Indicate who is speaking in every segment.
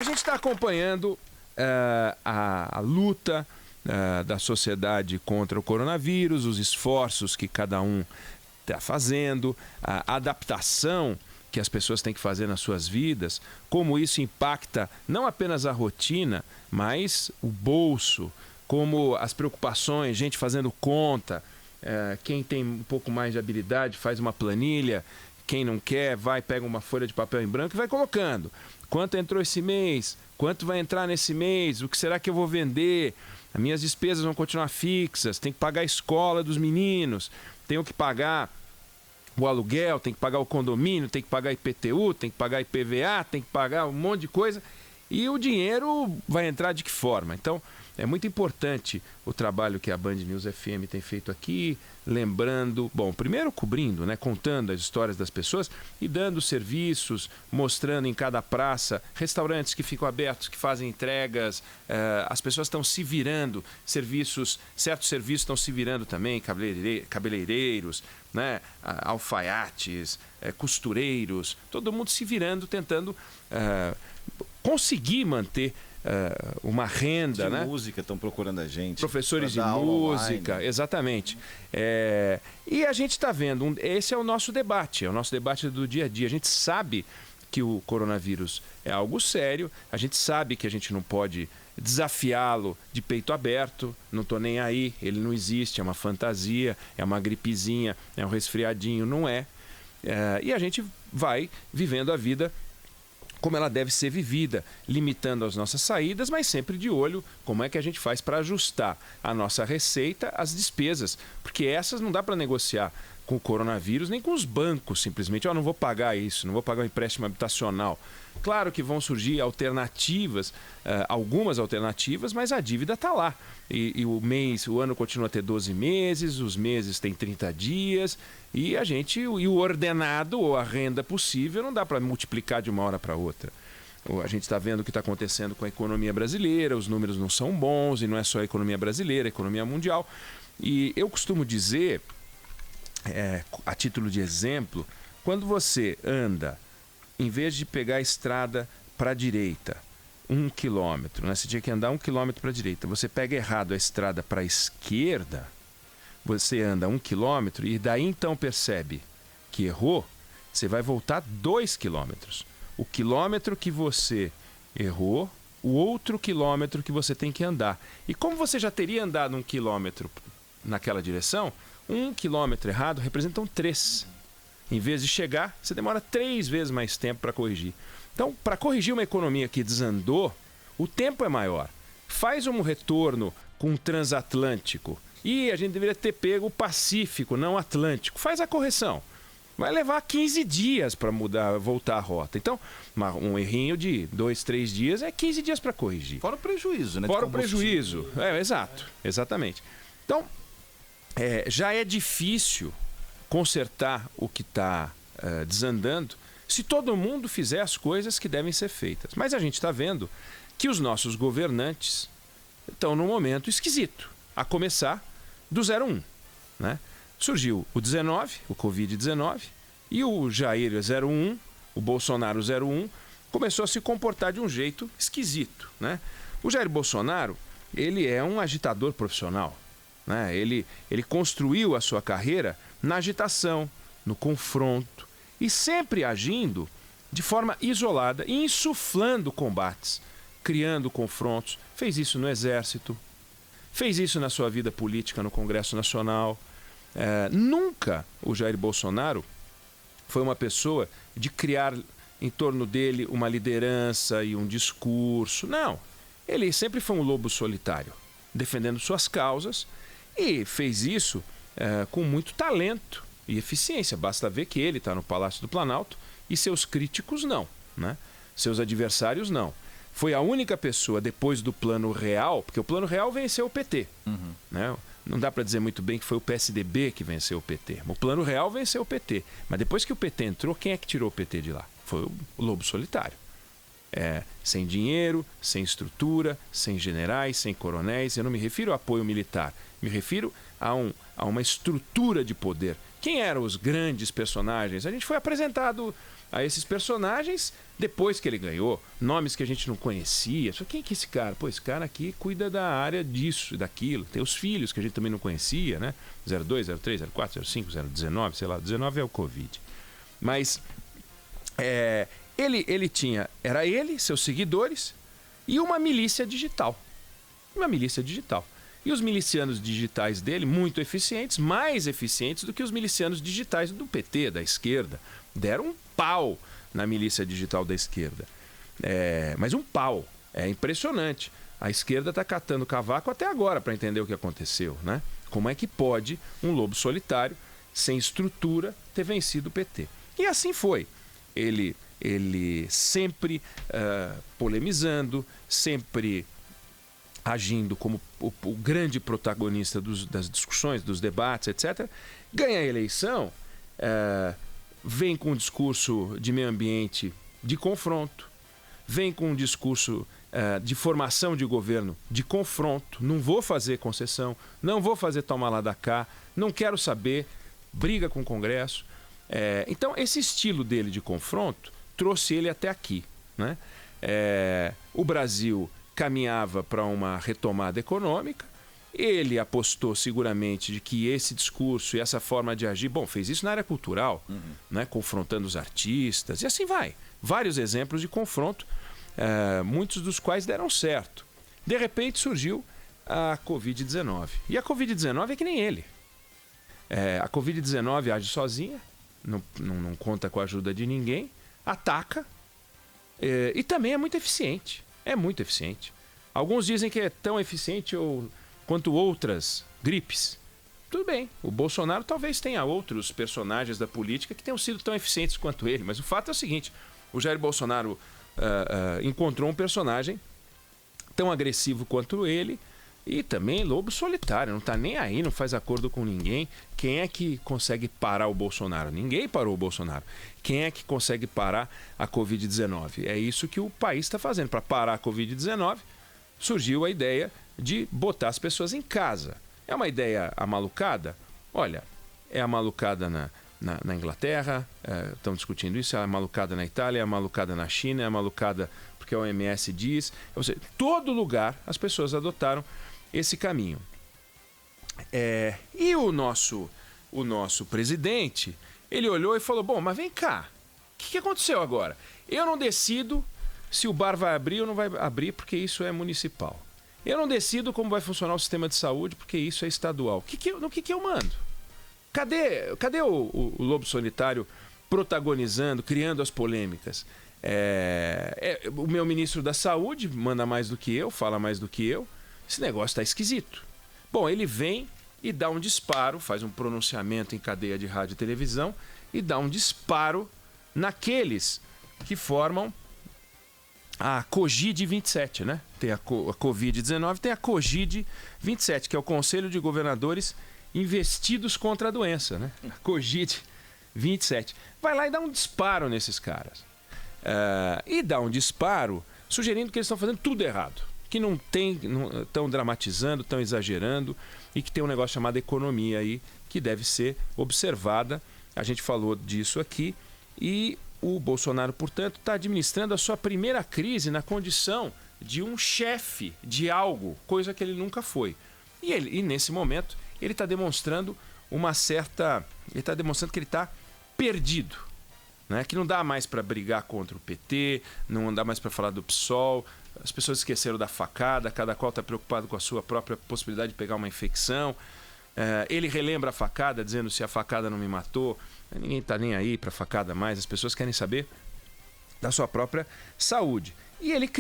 Speaker 1: A gente está acompanhando a luta da sociedade contra o coronavírus, os esforços que cada um está fazendo, a adaptação que as pessoas têm que fazer nas suas vidas, como isso impacta não apenas a rotina, mas o bolso, como as preocupações, gente fazendo conta, quem tem um pouco mais de habilidade faz uma planilha, quem não quer vai, pega uma folha de papel em branco e vai colocando. Quanto entrou esse mês? Quanto vai entrar nesse mês? O que será que eu vou vender? As minhas despesas vão continuar fixas, tem que pagar a escola dos meninos, tenho que pagar o aluguel, tem que pagar o condomínio, tem que pagar IPTU, tem que pagar IPVA, tem que pagar um monte de coisa. E o dinheiro vai entrar de que forma? Então, é muito importante o trabalho que a Band News FM tem feito aqui, lembrando, bom, primeiro cobrindo, né, contando as histórias das pessoas e dando serviços, mostrando em cada praça, restaurantes que ficam abertos, que fazem entregas, as pessoas estão se virando, certos serviços estão se virando também, cabeleireiros, né, alfaiates, costureiros, todo mundo se virando, tentando conseguir manter uma renda,
Speaker 2: de
Speaker 1: né?
Speaker 2: música estão procurando a gente.
Speaker 1: Professores de música, online. Exatamente. E a gente está vendo, esse é o nosso debate do dia a dia. A gente sabe que o coronavírus é algo sério, a gente sabe que a gente não pode desafiá-lo de peito aberto, não estou nem aí, ele não existe, é uma fantasia, é uma gripezinha, é um resfriadinho, não é. E a gente vai vivendo a vida como ela deve ser vivida, limitando as nossas saídas, mas sempre de olho como é que a gente faz para ajustar a nossa receita às despesas, porque essas não dá para negociar com o coronavírus, nem com os bancos, simplesmente, não vou pagar isso, não vou pagar o empréstimo habitacional. Claro que vão surgir alternativas, algumas alternativas, mas a dívida está lá. E o ano continua a ter 12 meses, os meses têm 30 dias, e o ordenado, ou a renda possível, não dá para multiplicar de uma hora para outra. A gente está vendo o que está acontecendo com a economia brasileira, os números não são bons, e não é só a economia brasileira, a economia mundial. E eu costumo dizer, a título de exemplo, quando você anda, em vez de pegar a estrada para a direita, 1 quilômetro, né? Você tinha que andar 1 quilômetro para a direita, você pega errado a estrada para a esquerda, você anda 1 quilômetro e daí então percebe que errou, você vai voltar 2 quilômetros. O quilômetro que você errou, o outro quilômetro que você tem que andar. E como você já teria andado 1 quilômetro naquela direção, 1 quilômetro errado representam 3. Em vez de chegar, você demora 3 vezes mais tempo para corrigir. Então, para corrigir uma economia que desandou, o tempo é maior. Faz um retorno com o transatlântico. E a gente deveria ter pego o Pacífico, não o Atlântico. Faz a correção. Vai levar 15 dias para voltar a rota. Então, um errinho de 2, 3 dias é 15 dias para corrigir.
Speaker 2: Fora o prejuízo, né?
Speaker 1: Fora o prejuízo. Exato. Exatamente. Então, já é difícil consertar o que está desandando se todo mundo fizer as coisas que devem ser feitas. Mas a gente está vendo que os nossos governantes estão num momento esquisito, a começar do 01, né? Surgiu o 19, o Covid-19, e o Jair 01, o Bolsonaro 01, começou a se comportar de um jeito esquisito, né? O Jair Bolsonaro, ele é um agitador profissional, né? Ele construiu a sua carreira na agitação, no confronto, e sempre agindo de forma isolada e insuflando combates, criando confrontos. Fez isso no Exército, fez isso na sua vida política no Congresso Nacional. Nunca o Jair Bolsonaro foi uma pessoa de criar em torno dele uma liderança e um discurso. Não, ele sempre foi um lobo solitário, defendendo suas causas, e fez isso com muito talento e eficiência. Basta ver que ele está no Palácio do Planalto e seus críticos não, né? Seus adversários não. Foi a única pessoa depois do Plano Real, porque o Plano Real venceu o PT. Né? Não dá para dizer muito bem que foi o PSDB que venceu o PT. O Plano Real venceu o PT. Mas depois que o PT entrou, quem é que tirou o PT de lá? Foi o lobo solitário. Sem dinheiro, sem estrutura, sem generais, sem coronéis. Eu não me refiro a apoio militar, me refiro a uma estrutura de poder. Quem eram os grandes personagens? A gente foi apresentado a esses personagens depois que ele ganhou, nomes que a gente não conhecia. Só quem que é esse cara? Pô, esse cara aqui cuida da área disso, daquilo. Tem os filhos que a gente também não conhecia, né? 02, 03, 04, 05, 019, sei lá, 19 é o Covid. Mas ele tinha, era ele, seus seguidores e uma milícia digital. E os milicianos digitais dele, muito eficientes, mais eficientes do que os milicianos digitais do PT, da esquerda. Deram um pau na milícia digital da esquerda. Mas um pau. É impressionante. A esquerda está catando cavaco até agora para entender o que aconteceu, né? Como é que pode um lobo solitário, sem estrutura, ter vencido o PT? E assim foi. Ele sempre polemizando, sempre agindo como o grande protagonista das discussões, dos debates, etc. Ganha a eleição, vem com um discurso de meio ambiente de confronto, vem com um discurso de formação de governo de confronto, não vou fazer concessão, não vou fazer toma lá da cá, não quero saber, briga com o Congresso. Então, esse estilo dele de confronto trouxe ele até aqui, né? O Brasil caminhava para uma retomada econômica, ele apostou seguramente de que esse discurso e essa forma de agir, fez isso na área cultural, né? Confrontando os artistas, e assim vai. Vários exemplos de confronto, muitos dos quais deram certo. De repente surgiu a Covid-19. E a Covid-19 é que nem ele. A Covid-19 age sozinha, não conta com a ajuda de ninguém, ataca e também é muito eficiente. É muito eficiente. Alguns dizem que é tão eficiente quanto outras gripes. Tudo bem, o Bolsonaro talvez tenha outros personagens da política que tenham sido tão eficientes quanto ele, mas o fato é o seguinte, o Jair Bolsonaro encontrou um personagem tão agressivo quanto ele e também lobo solitário, não está nem aí, não faz acordo com ninguém. Quem é que consegue parar o Bolsonaro? Ninguém parou o Bolsonaro. Quem é que consegue parar a Covid-19? É isso que o país está fazendo. Para parar a Covid-19, surgiu a ideia de botar as pessoas em casa. É uma ideia amalucada? Olha, é amalucada na Inglaterra, estão discutindo isso, é amalucada na Itália, é amalucada na China, é amalucada porque a OMS diz. Ou seja, todo lugar as pessoas adotaram esse caminho. E o nosso presidente, ele olhou e falou, mas vem cá, o que aconteceu agora? Eu não decido se o bar vai abrir ou não vai abrir, porque isso é municipal. Eu não decido como vai funcionar o sistema de saúde, porque isso é estadual. No que eu mando? Cadê o lobo solitário protagonizando, criando as polêmicas? O meu ministro da Saúde manda mais do que eu, fala mais do que eu. Esse negócio está esquisito. Ele vem e dá um disparo, faz um pronunciamento em cadeia de rádio e televisão e dá um disparo naqueles que formam a COGID 27, né? Tem a Covid-19, tem a COGID 27, que é o Conselho de Governadores Investidos contra a Doença, né? A COGID 27. Vai lá e dá um disparo nesses caras. E dá um disparo sugerindo que eles estão fazendo tudo errado. Que não estão dramatizando, estão exagerando e que tem um negócio chamado economia aí que deve ser observada. A gente falou disso aqui e o Bolsonaro, portanto, está administrando a sua primeira crise na condição de um chefe de algo, coisa que ele nunca foi. E nesse momento, ele está demonstrando ele está demonstrando que ele está perdido. Né? Que não dá mais para brigar contra o PT, não dá mais para falar do PSOL. As pessoas esqueceram da facada, cada qual está preocupado com a sua própria possibilidade de pegar uma infecção. Ele relembra a facada, dizendo se a facada não me matou. Ninguém está nem aí para a facada mais, as pessoas querem saber da sua própria saúde. E ele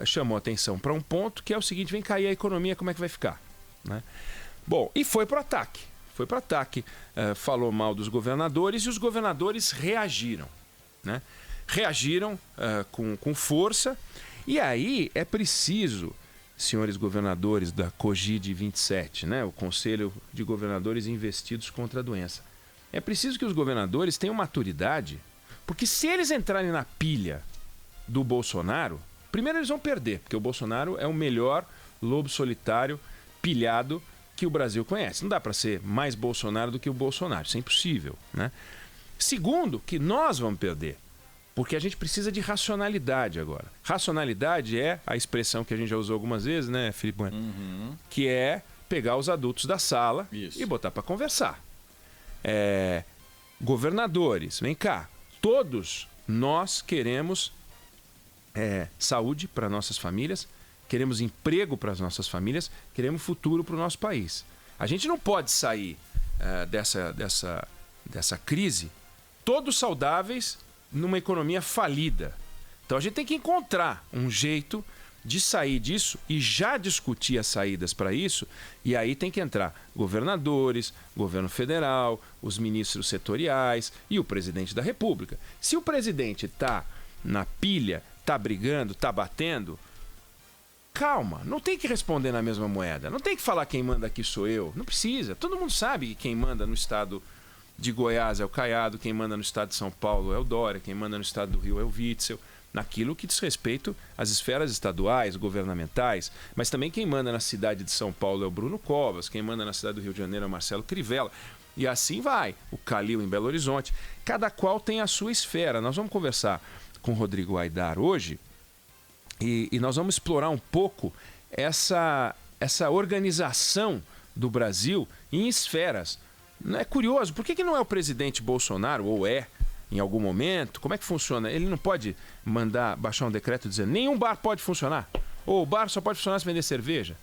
Speaker 1: chamou atenção para um ponto que é o seguinte, vem cair a economia, como é que vai ficar? Né? E foi para o ataque. Falou mal dos governadores e os governadores reagiram. Né? Reagiram com força. E aí é preciso, senhores governadores da COGID 27, né? O Conselho de Governadores Investidos contra a Doença, é preciso que os governadores tenham maturidade, porque se eles entrarem na pilha do Bolsonaro, primeiro eles vão perder, porque o Bolsonaro é o melhor lobo solitário pilhado que o Brasil conhece. Não dá para ser mais Bolsonaro do que o Bolsonaro, isso é impossível, né? Segundo, que nós vamos perder. Porque a gente precisa de racionalidade agora. Racionalidade é a expressão que a gente já usou algumas vezes, né, Felipe Bueno? Que é pegar os adultos da sala e botar para conversar. Governadores, vem cá. Todos nós queremos saúde para nossas famílias, queremos emprego para as nossas famílias, queremos futuro para o nosso país. A gente não pode sair dessa crise todos saudáveis numa economia falida. Então a gente tem que encontrar um jeito de sair disso e já discutir as saídas para isso, e aí tem que entrar governadores, governo federal, os ministros setoriais e o presidente da República. Se o presidente está na pilha, está brigando, está batendo, calma, não tem que responder na mesma moeda, não tem que falar quem manda aqui sou eu, não precisa. Todo mundo sabe que quem manda no estado de Goiás é o Caiado, quem manda no estado de São Paulo é o Dória, quem manda no estado do Rio é o Witzel, naquilo que diz respeito às esferas estaduais, governamentais, mas também quem manda na cidade de São Paulo é o Bruno Covas, quem manda na cidade do Rio de Janeiro é o Marcelo Crivella, e assim vai, o Calil em Belo Horizonte. Cada qual tem a sua esfera. Nós vamos conversar com o Rodrigo Aidar hoje e nós vamos explorar um pouco essa organização do Brasil em esferas. É curioso, por que não é o presidente Bolsonaro, ou em algum momento? Como é que funciona? Ele não pode baixar um decreto dizendo nenhum bar pode funcionar, ou o bar só pode funcionar se vender cerveja.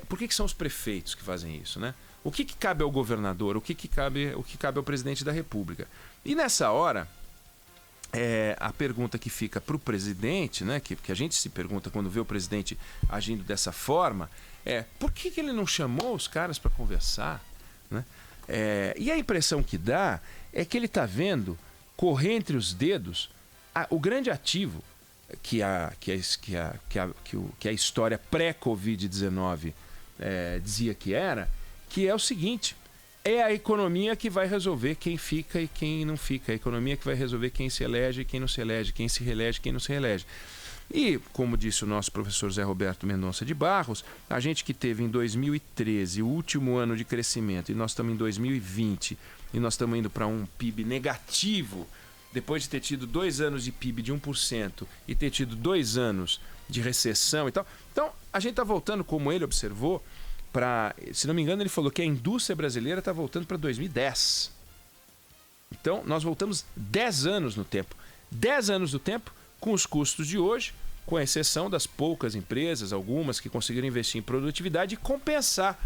Speaker 1: Por que são os prefeitos que fazem isso, né? O que cabe ao governador, o que cabe ao presidente da República? E nessa hora, a pergunta que fica para o presidente, né, que a gente se pergunta quando vê o presidente agindo dessa forma, por que ele não chamou os caras para conversar, né? E a impressão que dá é que ele está vendo correr entre os dedos o grande ativo que a história pré-Covid-19 dizia que é o seguinte: é a economia que vai resolver quem fica e quem não fica, a economia que vai resolver quem se elege e quem não se elege, quem se reelege e quem não se reelege. E, como disse o nosso professor Zé Roberto Mendonça de Barros, a gente que teve em 2013 o último ano de crescimento e nós estamos em 2020 e nós estamos indo para um PIB negativo, depois de ter tido 2 anos de PIB de 1% e ter tido 2 anos de recessão e tal. Então, a gente está voltando, como ele observou, se não me engano, ele falou que a indústria brasileira está voltando para 2010. Então, nós voltamos 10 anos no tempo. 10 anos no tempo com os custos de hoje, com exceção das poucas empresas, algumas que conseguiram investir em produtividade e compensar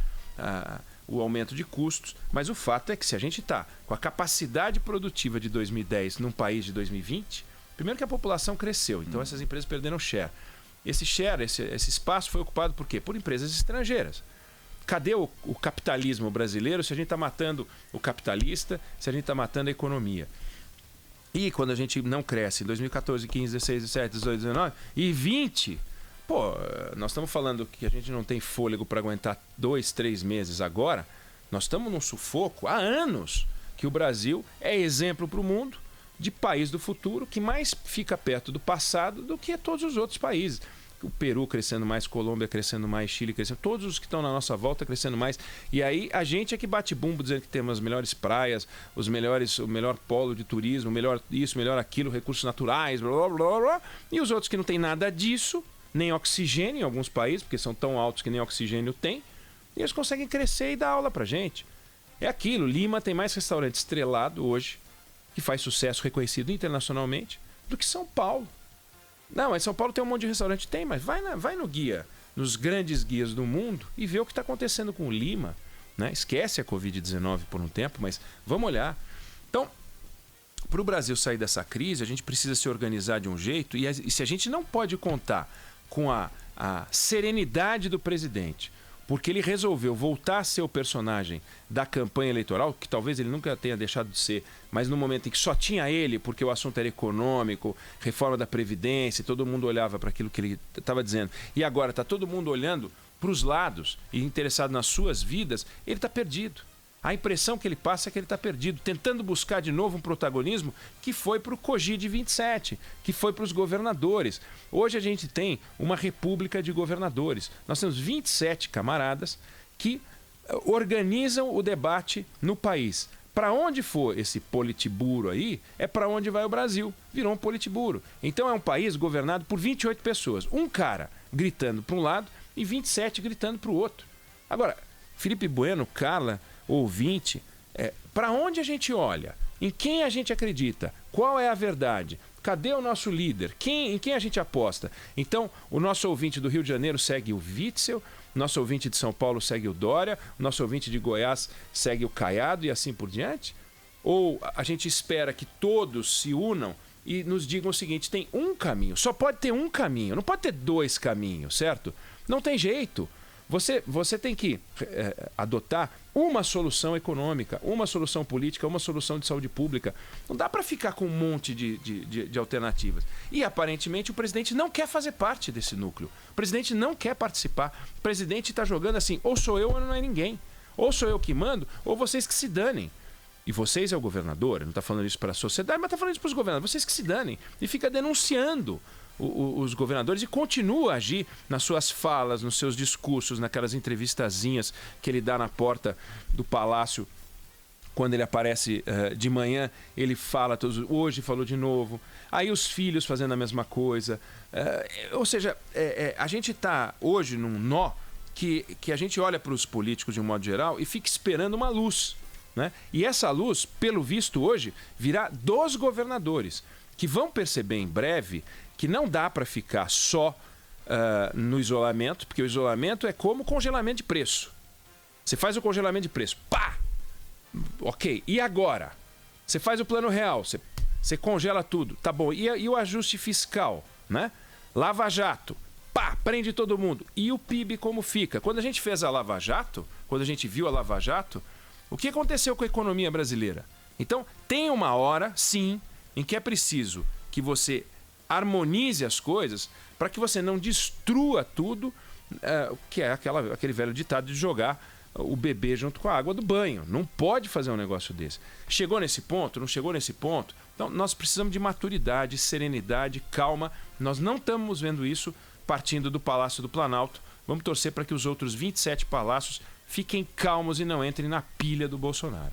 Speaker 1: o aumento de custos. Mas o fato é que se a gente está com a capacidade produtiva de 2010 num país de 2020, primeiro que a população cresceu, então essas empresas perderam share. Esse share, esse espaço foi ocupado por quê? Por empresas estrangeiras. Cadê o capitalismo brasileiro se a gente está matando o capitalista, se a gente está matando a economia? E quando a gente não cresce em 2014, 15, 16, 17, 18, 19 e 20, nós estamos falando que a gente não tem fôlego para aguentar 2, 3 meses agora. Nós estamos num sufoco há anos que o Brasil é exemplo para o mundo de país do futuro que mais fica perto do passado do que todos os outros países. O Peru crescendo mais, Colômbia crescendo mais, Chile crescendo, todos os que estão na nossa volta crescendo mais. E aí a gente é que bate bumbo dizendo que temos as melhores praias, o melhor polo de turismo, melhor isso, melhor aquilo, recursos naturais, blá, blá, blá, blá. E os outros que não tem nada disso, nem oxigênio em alguns países, porque são tão altos que nem oxigênio tem, e eles conseguem crescer e dar aula pra gente. É aquilo, Lima tem mais restaurante estrelado hoje, que faz sucesso reconhecido internacionalmente, do que São Paulo. Não, mas São Paulo tem um monte de restaurante. Tem, mas vai no guia, nos grandes guias do mundo e vê o que está acontecendo com o Lima, né? Esquece a Covid-19 por um tempo, mas vamos olhar. Então, para o Brasil sair dessa crise, a gente precisa se organizar de um jeito e se a gente não pode contar com a serenidade do presidente, porque ele resolveu voltar a ser o personagem da campanha eleitoral, que talvez ele nunca tenha deixado de ser, mas no momento em que só tinha ele, porque o assunto era econômico, reforma da Previdência, todo mundo olhava para aquilo que ele estava dizendo, e agora está todo mundo olhando para os lados e interessado nas suas vidas, ele está perdido. A impressão que ele passa é que ele está perdido, tentando buscar de novo um protagonismo que foi para o COGID 27, que foi para os governadores. Hoje a gente tem uma república de governadores. Nós temos 27 camaradas que organizam o debate no país. Para onde for esse politburo aí, é para onde vai o Brasil. Virou um politburo. Então é um país governado por 28 pessoas. Um cara gritando para um lado e 27 gritando para o outro. Agora, Felipe Bueno, Carla, ouvinte, para onde a gente olha? Em quem a gente acredita? Qual é a verdade? Cadê o nosso líder? Em quem a gente aposta? Então, o nosso ouvinte do Rio de Janeiro segue o Witzel, o nosso ouvinte de São Paulo segue o Dória, o nosso ouvinte de Goiás segue o Caiado e assim por diante? Ou a gente espera que todos se unam e nos digam o seguinte, tem um caminho, só pode ter um caminho, não pode ter dois caminhos, certo? Não tem jeito. Você tem que adotar uma solução econômica, uma solução política, uma solução de saúde pública. Não dá para ficar com um monte de alternativas. E, aparentemente, o presidente não quer fazer parte desse núcleo. O presidente não quer participar. O presidente está jogando assim, ou sou eu ou não é ninguém. Ou sou eu que mando, ou vocês que se danem. E vocês é o governador, ele não está falando isso para a sociedade, mas está falando isso para os governadores. Vocês que se danem. E fica denunciando os governadores e continua a agir nas suas falas, nos seus discursos, naquelas entrevistazinhas que ele dá na porta do palácio. Quando ele aparece de manhã, ele fala hoje falou de novo. Aí os filhos fazendo a mesma coisa. Ou seja, a gente está hoje num nó que a gente olha para os políticos de um modo geral e fica esperando uma luz, né? E essa luz, pelo visto hoje, virá dos governadores, que vão perceber em breve que não dá para ficar só no isolamento, porque o isolamento é como congelamento de preço. Você faz o congelamento de preço, pá! Ok, e agora? Você faz o plano real, você congela tudo, tá bom. E o ajuste fiscal, né? Lava Jato, pá, prende todo mundo. E o PIB como fica? Quando a gente fez a Lava Jato, quando a gente viu a Lava Jato, o que aconteceu com a economia brasileira? Então, tem uma hora, sim, em que é preciso que você harmonize as coisas para que você não destrua tudo, que é aquele velho ditado de jogar o bebê junto com a água do banho. Não pode fazer um negócio desse. Chegou nesse ponto? Não chegou nesse ponto? Então, nós precisamos de maturidade, serenidade, calma. Nós não estamos vendo isso partindo do Palácio do Planalto. Vamos torcer para que os outros 27 palácios fiquem calmos e não entrem na pilha do Bolsonaro.